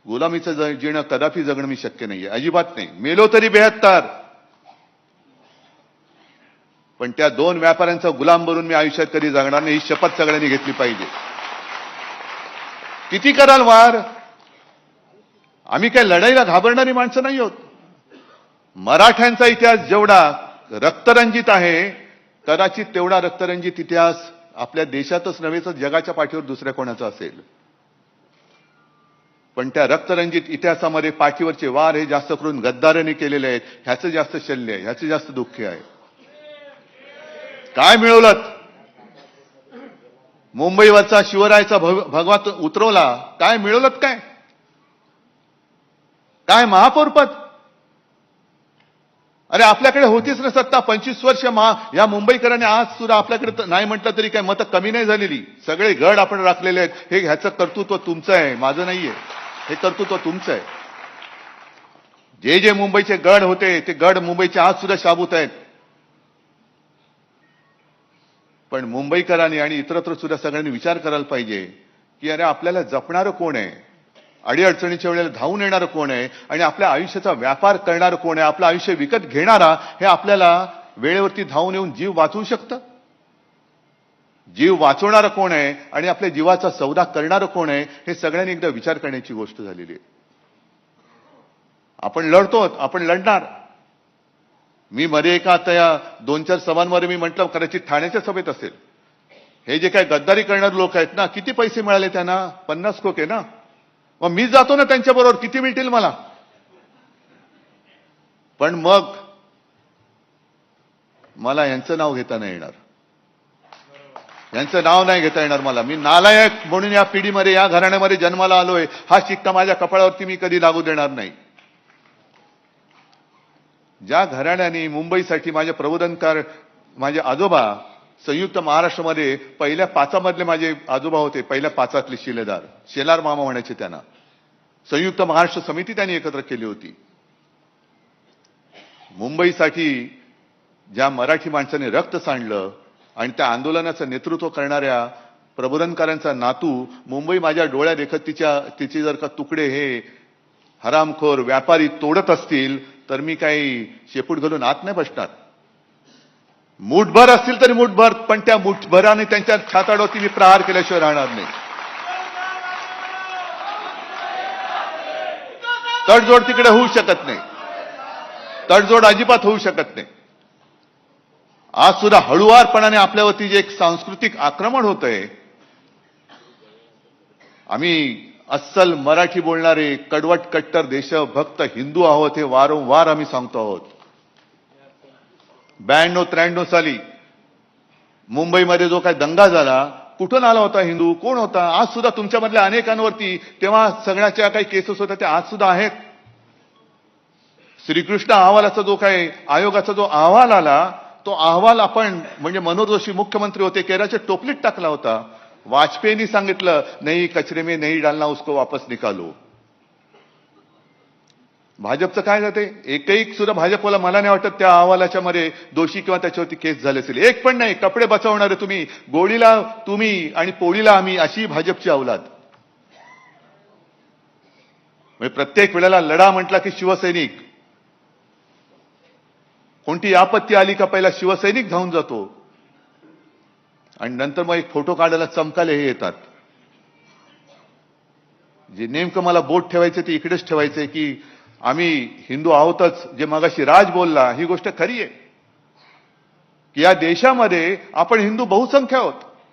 गुलामीचं जीणं कदापि जगणं मी शक्य नाहीये, अजिबात नाही. मेलो तरी 72. पण त्या 2 व्यापाऱ्यांचा गुलाम बनून मी आयुष्यात कधी जगणार नाही, ही शपथ सगळ्यांनी घेतली पाहिजे. किती कराल वार? आम्ही काय लढाईला घाबरणारी माणसं नाही आहोत. मराठ्यांचा इतिहास जेवढा रक्तरंजित आहे, कदाचित तेवढा रक्तरंजित इतिहास आपल्या देशातच नव्हे तर जगाच्या पाठीवर दुसऱ्या कोणाचा असेल. पण त्या रक्तरंजित इतिहासामध्ये पाठीवरचे वार हे जास्त करून गद्दारांनी केलेले आहेत. ह्याचं जास्त शल्य आहे, ह्याचं जास्त दुःख आहे. काय मिळवलं? मुंबईवरचा शिवरायाचा भगवा उतरवला, काय मिळवलं? काय काय महापौरपद? अरे आपल्याकडे होतीच ना सत्ता 25 वर्ष. या मुंबईकरांनी आज सुद्धा आपल्याकडे नाही म्हटलं तरी काय मतं कमी नाही झालेली. सगळे गड आपण राखलेले आहेत. हे ह्याचं कर्तृत्व तुमचं आहे, माझं नाहीये. हे कर्तृत्व तुमचं आहे. जे जे मुंबईचे गड होते ते गड मुंबईचे आज सुद्धा शाबूत आहेत. पण मुंबईकरांनी आणि इतरत्र सुद्धा सगळ्यांनी विचार करायला पाहिजे की अरे आपल्याला जपणारं कोण आहे, अडीअडचणीच्या वेळेला धावून येणारं कोण आहे आणि आपल्या आयुष्याचा व्यापार करणारं कोण आहे, आपलं आयुष्य विकत घेणारा हे आपल्याला वेळेवरती धावून येऊन जीव वाचवू शकतं. जीव वाचवणारं कोण आहे आणि आपल्या जीवाचा सौदा करणारं कोण आहे, हे सगळ्यांनी एकदा विचार करण्याची गोष्ट झालेली आहे. आपण लढतो, आपण लढणार. मी मध्ये एका आता या 2-4 सभांमध्ये मी म्हटलं, कदाचित ठाण्याच्या सभेत असेल, हे जे काय गद्दारी करणारे लोक आहेत ना, किती पैसे मिळाले त्यांना? 50 कोटी ना. मग मी जातो ना त्यांच्याबरोबर, किती मिळतील मला? पण मग मला यांचं नाव घेता नाही येणार, यांचं नाव नाही घेता येणार मला. मी नालायक म्हणून या पिढीमध्ये, या घराण्यामध्ये जन्माला आलोय, हा शिक्का माझ्या कपाळावरती मी कधी लागू देणार नाही. ज्या घराण्याने मुंबईसाठी माझे प्रबोधनकार, माझे आजोबा संयुक्त महाराष्ट्रामध्ये पहिल्या 5 मधले माझे आजोबा होते, पहिल्या 5 शिलेदार, शेलार मामा म्हणायचे त्यांना. संयुक्त महाराष्ट्र समिती त्यांनी एकत्र केली होती. मुंबईसाठी ज्या मराठी माणसाने रक्त सांडलं आणि त्या आंदोलनाचं नेतृत्व करणाऱ्या प्रबोधनकारांचा नातू मुंबई माझ्या डोळ्या देखत तिचे जर का तुकडे हे हरामखोर व्यापारी तोडत असतील तर मी काही शेपूट घालून आत नाही बसणार. मुठभर असतील तरी मुठभर, पण त्या मुठभराने त्यांच्या छाताडोती मी प्रहार केल्याशिवाय राहणार नाही. तडजोड तिकडे होऊ शकत नाही, तडजोड अजिबात होऊ शकत नाही. आज सुद्धा हळुवारपणाने आपल्यावरती जे एक सांस्कृतिक आक्रमण होतंय, आम्ही अस्सल मराठी बोलणारे कडवट कट्टर देशभक्त हिंदू आहोत हे वारंवार आम्ही सांगतो आहोत. 92-93 साली मुंबईमध्ये जो काय दंगा झाला, कुठून आला होता हिंदू, कोण होता? आज सुद्धा तुमच्यामधल्या अनेकांवरती तेव्हा सगळ्याच्या काही केसेस होत्या त्या आज सुद्धा आहेत. श्रीकृष्ण अहवालाचा जो काय आयोगाचा जो अहवाल आला, तो अहवाल आपण म्हणजे मनोहर जोशी मुख्यमंत्री होते, केराच्या टोपलीत टाकला होता. वाजपेयींनी सांगितलं नाही कचरे में नहीं डालना, उसको वापस निकालो. भाजपचं काय जाते? एकही सुद्धा भाजपला मला नाही वाटत त्या अहवालाच्या मध्ये दोषी किंवा त्याच्यावरती केस झाले असेल. एक पण नाही. कपडे बचावणारे तुम्ही, गोळीला तुम्ही आणि पोळीला आम्ही, अशी भाजपची अवलाद. म्हणजे प्रत्येक वेळेला लढा म्हटला की शिवसैनिक, कोणती आपत्ती आली का पहिला शिवसैनिक धावून जातो आणि नंतर मग एक फोटो काढायला चमकाले हे येतात. जे नेमकं मला बोट ठेवायचे ते इकडेच ठेवायचे की आम्ही हिंदू आहोतच. जे मगाशी राज बोलला ही गोष्ट खरी आहे की या देशामध्ये आपण हिंदू बहुसंख्य आहोत.